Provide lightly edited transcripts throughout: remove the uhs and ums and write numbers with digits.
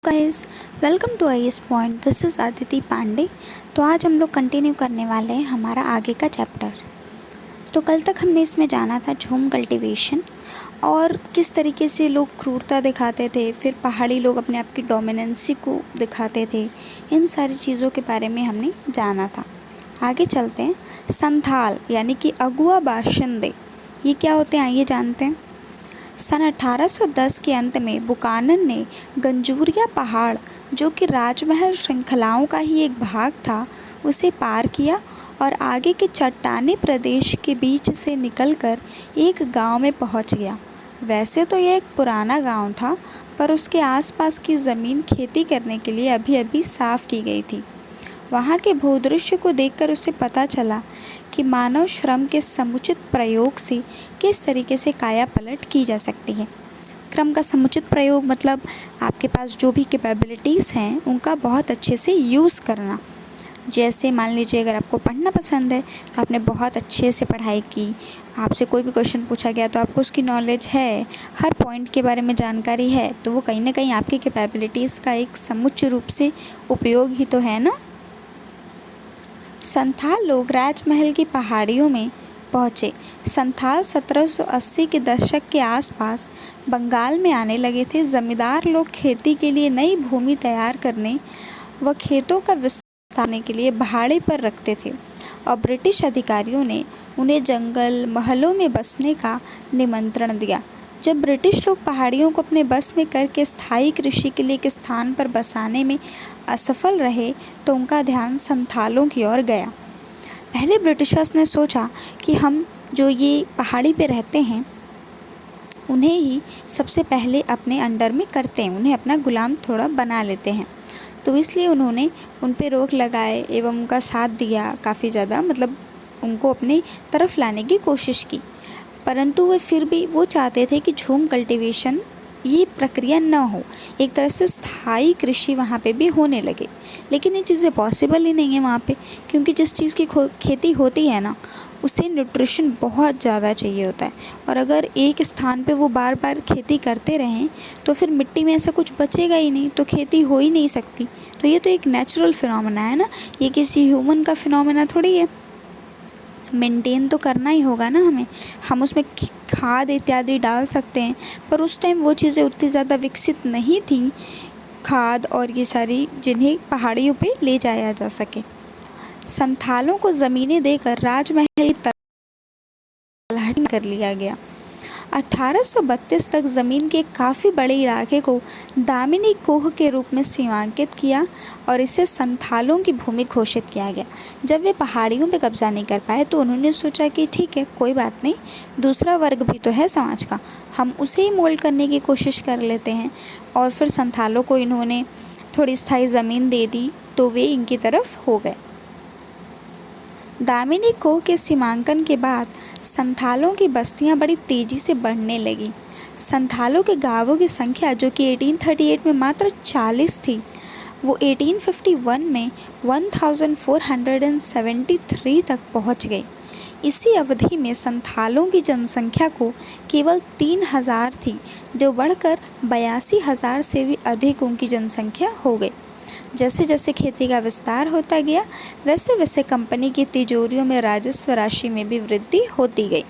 Guys, welcome to IAS point. This is Aditi Pandey. तो आज हम लोग कंटिन्यू करने वाले हैं हमारा आगे का चैप्टर। तो कल तक हमने इसमें जाना था झूम कल्टीवेशन और किस तरीके से लोग क्रूरता दिखाते थे, फिर पहाड़ी लोग अपने आप की डोमिनेंसी को दिखाते थे। इन सारी चीज़ों के बारे में हमने जाना था। आगे चलते हैं। संथाल यानी कि अगुआ बाशिंदे, ये क्या होते हैं आइए जानते हैं। सन 1810 के अंत में बुकानन ने गंजूरिया पहाड़, जो कि राजमहल श्रृंखलाओं का ही एक भाग था, उसे पार किया और आगे के चट्टानी प्रदेश के बीच से निकलकर एक गांव में पहुंच गया। वैसे तो यह एक पुराना गांव था, पर उसके आसपास की ज़मीन खेती करने के लिए अभी अभी साफ़ की गई थी। वहाँ के भूदृश्य को देखकर उसे पता चला कि मानव श्रम के समुचित प्रयोग से किस तरीके से काया पलट की जा सकती है। श्रम का समुचित प्रयोग मतलब आपके पास जो भी कैपेबिलिटीज़ हैं उनका बहुत अच्छे से यूज़ करना। जैसे मान लीजिए अगर आपको पढ़ना पसंद है तो आपने बहुत अच्छे से पढ़ाई की, आपसे कोई भी क्वेश्चन पूछा गया तो आपको उसकी नॉलेज है, हर पॉइंट के बारे में जानकारी है, तो वो कहीं ना कहीं आपकी कैपेबिलिटीज़ का एक समुच्च रूप से उपयोग ही तो है ना। संथाल लोग राजमहल की पहाड़ियों में पहुँचे। संथाल 1780 के दशक के आसपास बंगाल में आने लगे थे। ज़मींदार लोग खेती के लिए नई भूमि तैयार करने व खेतों का विस्तार करने के लिए भाड़े पर रखते थे और ब्रिटिश अधिकारियों ने उन्हें जंगल महलों में बसने का निमंत्रण दिया। जब ब्रिटिश लोग पहाड़ियों को अपने बस में करके स्थायी कृषि के लिए एक स्थान पर बसाने में असफल रहे तो उनका ध्यान संथालों की ओर गया। पहले ब्रिटिशर्स ने सोचा कि हम जो ये पहाड़ी पे रहते हैं उन्हें ही सबसे पहले अपने अंडर में करते हैं, उन्हें अपना गुलाम थोड़ा बना लेते हैं। तो इसलिए उन्होंने उन पे रोक लगाए एवं उनका साथ दिया काफ़ी ज़्यादा, मतलब उनको अपनी तरफ लाने की कोशिश की। परंतु वे फिर भी वो चाहते थे कि झूम कल्टीवेशन ये प्रक्रिया न हो, एक तरह से स्थायी कृषि वहाँ पे भी होने लगे। लेकिन ये चीज़ें पॉसिबल ही नहीं है वहाँ पे, क्योंकि जिस चीज़ की खेती होती है ना उसे न्यूट्रिशन बहुत ज़्यादा चाहिए होता है, और अगर एक स्थान पे वो बार बार खेती करते रहें तो फिर मिट्टी में ऐसा कुछ बचेगा ही नहीं, तो खेती हो ही नहीं सकती। तो ये तो एक नेचुरल फिनोमेना है ना, ये किसी ह्यूमन का फिनोमेना थोड़ी है। मेंटेन तो करना ही होगा ना हमें, हम उसमें खाद इत्यादि डाल सकते हैं, पर उस टाइम वो चीज़ें उतनी ज़्यादा विकसित नहीं थी, खाद और ये सारी, जिन्हें पहाड़ियों पे ले जाया जा सके। संथालों को ज़मीनें देकर राजमहल की तलहटी कर लिया गया। 1832 तक ज़मीन के काफ़ी बड़े इलाके को दामिनी कोह के रूप में सीमांकित किया और इसे संथालों की भूमि घोषित किया गया। जब वे पहाड़ियों पर कब्जा नहीं कर पाए तो उन्होंने सोचा कि ठीक है, कोई बात नहीं, दूसरा वर्ग भी तो है समाज का, हम उसे ही मोल्ड करने की कोशिश कर लेते हैं। और फिर संथालों को इन्होंने थोड़ी स्थायी ज़मीन दे दी तो वे इनकी तरफ हो गए। दामिनी कोह के सीमांकन के बाद संथालों की बस्तियां बड़ी तेज़ी से बढ़ने लगी। संथालों के गांवों की संख्या, जो कि 1838 में मात्र 40 थी, वो 1851 में 1473 तक पहुंच गई। इसी अवधि में संथालों की जनसंख्या को केवल 3000 थी, जो बढ़कर 82,000 से भी अधिक उनकी जनसंख्या हो गई। जैसे जैसे खेती का विस्तार होता गया वैसे वैसे कंपनी की तिजोरियों में राजस्व राशि में भी वृद्धि होती गई।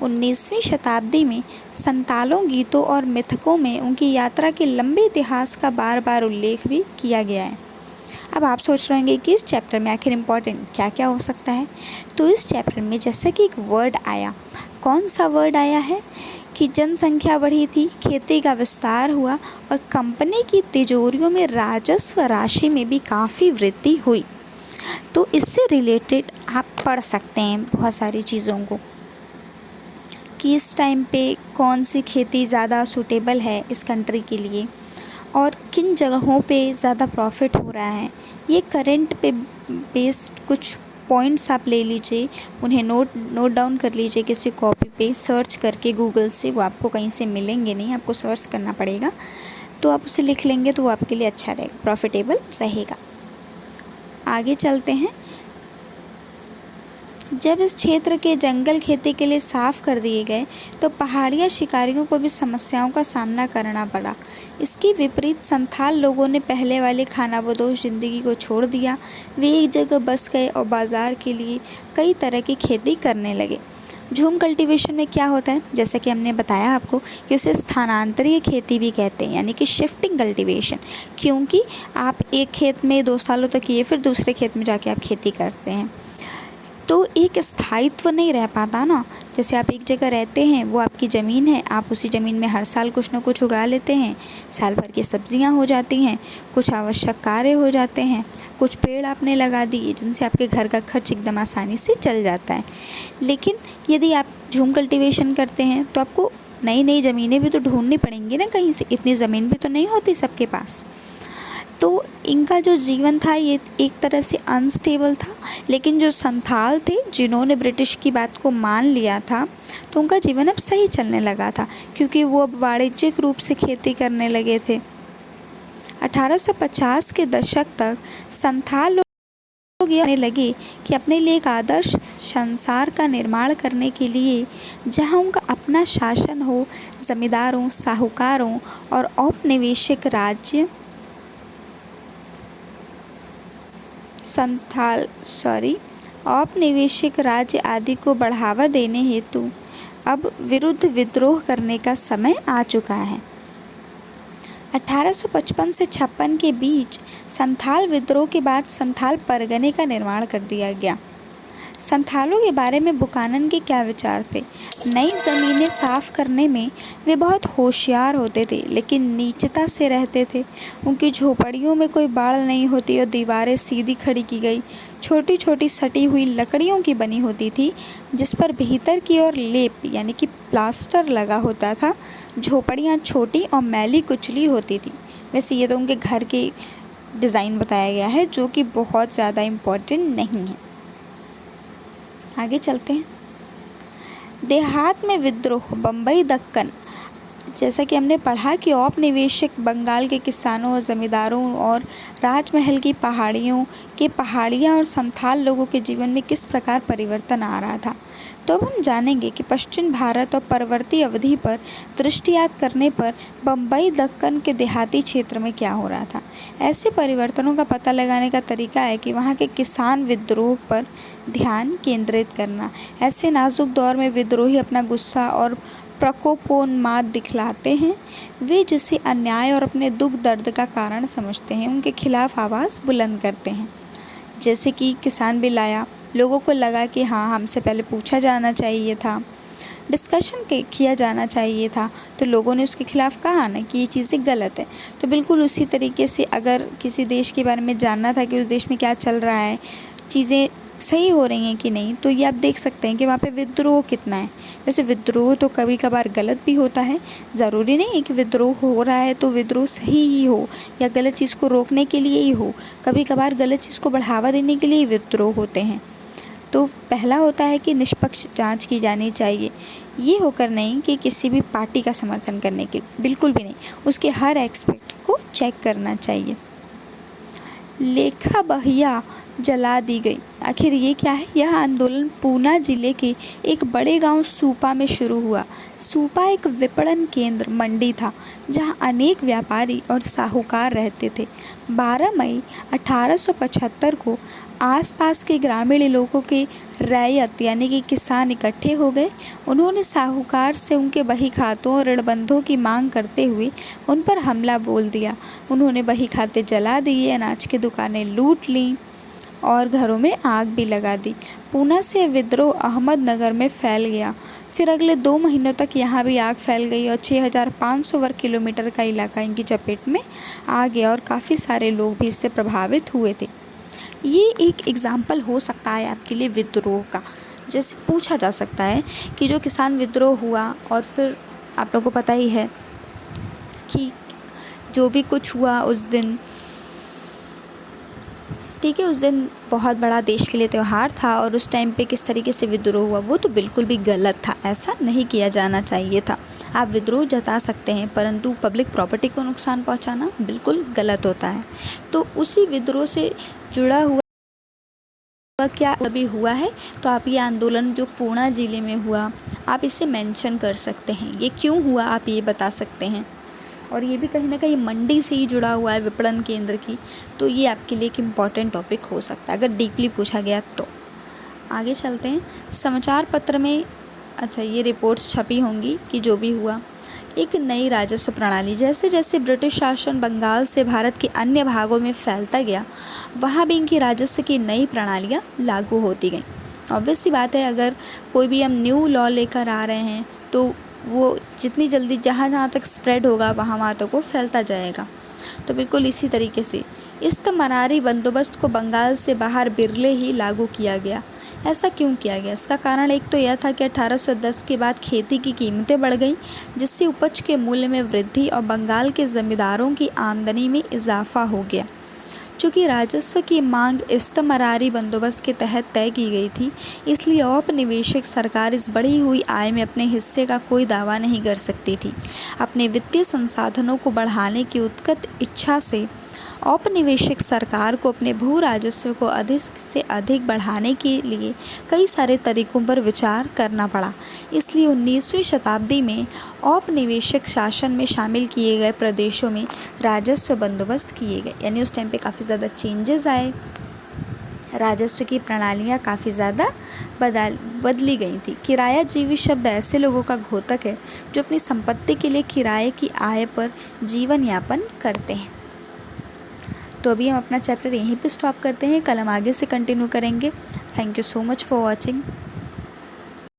19वीं शताब्दी में संथालों गीतों और मिथकों में उनकी यात्रा के लंबे इतिहास का बार बार उल्लेख भी किया गया है। अब आप सोच रहे होंगे कि इस चैप्टर में आखिर इम्पोर्टेंट क्या क्या हो सकता है। तो इस चैप्टर में जैसा कि एक वर्ड आया, कौन सा वर्ड आया है कि जनसंख्या बढ़ी थी, खेती का विस्तार हुआ और कंपनी की तिजोरियों में राजस्व राशि में भी काफ़ी वृद्धि हुई। तो इससे रिलेटेड आप पढ़ सकते हैं बहुत सारी चीज़ों को कि इस टाइम पे कौन सी खेती ज़्यादा सूटेबल है इस कंट्री के लिए और किन जगहों पे ज़्यादा प्रॉफिट हो रहा है। ये करंट पे बेस्ड कुछ पॉइंट्स आप ले लीजिए, उन्हें नोट डाउन कर लीजिए किसी कॉपी पे, सर्च करके गूगल से, वो आपको कहीं से मिलेंगे नहीं, आपको सर्च करना पड़ेगा, तो आप उसे लिख लेंगे तो वो आपके लिए अच्छा रहेगा, प्रॉफिटेबल रहेगा। आगे चलते हैं। जब इस क्षेत्र के जंगल खेती के लिए साफ कर दिए गए तो पहाड़िया शिकारियों को भी समस्याओं का सामना करना पड़ा। इसके विपरीत संथाल लोगों ने पहले वाली खानाबदोश ज़िंदगी को छोड़ दिया। वे एक जगह बस गए और बाज़ार के लिए कई तरह की खेती करने लगे। झूम कल्टीवेशन में क्या होता है, जैसे कि हमने बताया आपको कि उसे स्थानांतरीय खेती भी कहते हैं, यानी कि शिफ्टिंग कल्टीवेशन, क्योंकि आप एक खेत में 2 सालों तक किए फिर दूसरे खेत में जाके आप खेती करते हैं, तो एक स्थायित्व नहीं रह पाता ना। जैसे आप एक जगह रहते हैं, वो आपकी ज़मीन है, आप उसी ज़मीन में हर साल कुछ ना कुछ उगा लेते हैं, साल भर की सब्जियां हो जाती हैं, कुछ आवश्यक कार्य हो जाते हैं, कुछ पेड़ आपने लगा दिए जिनसे आपके घर का खर्च एकदम आसानी से चल जाता है। लेकिन यदि आप झूम कल्टीवेशन करते हैं तो आपको नई नई ज़मीनें भी तो ढूंढनी पड़ेंगी ना कहीं से, इतनी ज़मीन भी तो नहीं होती सबके पास। तो इनका जो जीवन था ये एक तरह से अनस्टेबल था, लेकिन जो संथाल थे जिन्होंने ब्रिटिश की बात को मान लिया था तो उनका जीवन अब सही चलने लगा था, क्योंकि वो अब वाणिज्यिक रूप से खेती करने लगे थे। 1850 के दशक तक संथाल लोग ये मानने लगे कि अपने लिए एक आदर्श संसार का निर्माण करने के लिए जहां उनका अपना शासन हो, जमींदारों, साहूकारों और औपनिवेशिक राज्य आदि को बढ़ावा देने हेतु अब विरुद्ध विद्रोह करने का समय आ चुका है। 1855 से 56 के बीच संथाल विद्रोह के बाद संथाल परगने का निर्माण कर दिया गया। संथालों के बारे में बुकानन के क्या विचार थे? नई ज़मीनें साफ करने में वे बहुत होशियार होते थे, लेकिन नीचता से रहते थे। उनकी झोपड़ियों में कोई बाड़ नहीं होती और दीवारें सीधी खड़ी की गई छोटी छोटी सटी हुई लकड़ियों की बनी होती थी, जिस पर भीतर की ओर लेप यानी कि प्लास्टर लगा होता था। झोपड़ियाँ छोटी और मैली कुचली होती थी। वैसे ये तो उनके घर के डिज़ाइन बताया गया है, जो कि बहुत ज़्यादा इम्पोर्टेंट नहीं है। आगे चलते हैं। देहात में विद्रोह, बम्बई, दक्कन। जैसा कि हमने पढ़ा कि औपनिवेशिक बंगाल के किसानों और ज़मींदारों और राजमहल की पहाड़ियों के पहाड़िया और संथाल लोगों के जीवन में किस प्रकार परिवर्तन आ रहा था। तो अब हम जानेंगे कि पश्चिम भारत और परवर्ती अवधि पर दृष्टियात करने पर बम्बई, दक्कन के देहाती क्षेत्र में क्या हो रहा था। ऐसे परिवर्तनों का पता लगाने का तरीका है कि वहाँ के किसान विद्रोह पर ध्यान केंद्रित करना। ऐसे नाजुक दौर में विद्रोही अपना गुस्सा और प्रकोपोन्माद दिखलाते हैं। वे जिसे अन्याय और अपने दुख दर्द का कारण समझते हैं उनके खिलाफ आवाज़ बुलंद करते हैं। जैसे कि किसान बिल आया, लोगों को लगा कि हाँ, हमसे पहले पूछा जाना चाहिए था, डिस्कशन किया जाना चाहिए था, तो लोगों ने उसके खिलाफ़ कहा ना कि ये चीज़ें गलत है। तो बिल्कुल उसी तरीके से अगर किसी देश के बारे में जानना था कि उस देश में क्या चल रहा है, चीज़ें सही हो रही हैं कि नहीं, तो ये आप देख सकते हैं कि वहाँ पे विद्रोह कितना है। वैसे विद्रोह तो कभी कभार गलत भी होता है, ज़रूरी नहीं है कि विद्रोह हो रहा है तो विद्रोह सही ही हो या गलत चीज़ को रोकने के लिए ही हो। कभी कभार गलत चीज़ को बढ़ावा देने के लिए विद्रोह होते हैं। तो पहला होता है कि निष्पक्ष जांच की जानी चाहिए, ये होकर नहीं कि किसी भी पार्टी का समर्थन करने के, बिल्कुल भी नहीं, उसके हर एस्पेक्ट को चेक करना चाहिए। लेखा बहिया जला दी गई, आखिर ये क्या है? यह आंदोलन पूना जिले के एक बड़े गांव सूपा में शुरू हुआ। सूपा एक विपणन केंद्र मंडी था जहां अनेक व्यापारी और साहूकार रहते थे। 12 मई 1875 को आसपास के ग्रामीण इलाकों के रैयत यानी कि किसान इकट्ठे हो गए। उन्होंने साहूकार से उनके बही खातों और ऋणबंधों की मांग करते हुए उन पर हमला बोल दिया। उन्होंने बही खाते जला दिए, अनाज की दुकानें लूट लीं और घरों में आग भी लगा दी। पूना से विद्रोह अहमदनगर में फैल गया। फिर अगले 2 महीनों तक यहाँ भी आग फैल गई और 6500 वर्ग किलोमीटर का इलाका इनकी चपेट में आ गया और काफ़ी सारे लोग भी इससे प्रभावित हुए थे। ये एक एग्ज़ाम्पल हो सकता है आपके लिए विद्रोह का। जैसे पूछा जा सकता है कि जो किसान विद्रोह हुआ और फिर आप लोगों को पता ही है कि जो भी कुछ हुआ उस दिन, ठीक है, उस दिन बहुत बड़ा देश के लिए त्यौहार था और उस टाइम पे किस तरीके से विद्रोह हुआ वो तो बिल्कुल भी गलत था, ऐसा नहीं किया जाना चाहिए था। आप विद्रोह जता सकते हैं परंतु पब्लिक प्रॉपर्टी को नुकसान पहुंचाना बिल्कुल गलत होता है। तो उसी विद्रोह से जुड़ा हुआ आपका क्या अभी हुआ है, तो आप ये आंदोलन जो पूर्णा ज़िले में हुआ आप इसे मेंशन कर सकते हैं। ये क्यों हुआ आप ये बता सकते हैं। और ये भी कहीं ना कहीं मंडी से ही जुड़ा हुआ है, विपणन केंद्र की, तो ये आपके लिए एक इम्पॉर्टेंट टॉपिक हो सकता है अगर डीपली पूछा गया तो। आगे चलते हैं। समाचार पत्र में अच्छा ये रिपोर्ट्स छपी होंगी कि जो भी हुआ। एक नई राजस्व प्रणाली, जैसे जैसे ब्रिटिश शासन बंगाल से भारत के अन्य भागों में फैलता गया, वहाँ भी इनकी राजस्व की नई प्रणालियाँ लागू होती गईं। ऑब्वियस सी बात है, अगर कोई भी हम न्यू लॉ लेकर आ रहे हैं तो वो जितनी जल्दी जहाँ जहाँ तक स्प्रेड होगा वहाँ तक वो फैलता जाएगा। तो बिल्कुल इसी तरीके से इस्तमरारी बंदोबस्त को बंगाल से बाहर बिरले ही लागू किया गया। ऐसा क्यों किया गया? इसका कारण एक तो यह था कि 1810 के बाद खेती की कीमतें बढ़ गईं, जिससे उपज के मूल्य में वृद्धि और बंगाल के ज़मींदारों की आमदनी में इजाफा हो गया। चूँकि राजस्व की मांग इस्तमरारी बंदोबस्त के तहत तय की गई थी, इसलिए औपनिवेशिक सरकार इस बढ़ी हुई आय में अपने हिस्से का कोई दावा नहीं कर सकती थी। अपने वित्तीय संसाधनों को बढ़ाने की उत्कट इच्छा से औपनिवेशिक सरकार को अपने भू राजस्व को अधिक से अधिक बढ़ाने के लिए कई सारे तरीकों पर विचार करना पड़ा। इसलिए 19वीं शताब्दी में औपनिवेशिक शासन में शामिल किए गए प्रदेशों में राजस्व बंदोबस्त किए गए, यानी उस टाइम पे काफ़ी ज़्यादा चेंजेस आए। राजस्व की प्रणालियाँ काफ़ी ज़्यादा बदली गई थी। किरायाजीवी शब्द ऐसे लोगों का घोतक है जो अपनी संपत्ति के लिए किराए की आय पर जीवन यापन करते हैं। तो अभी हम अपना चैप्टर यहीं पे स्टॉप करते हैं, कल हम आगे से कंटिन्यू करेंगे। Thank you so much for watching.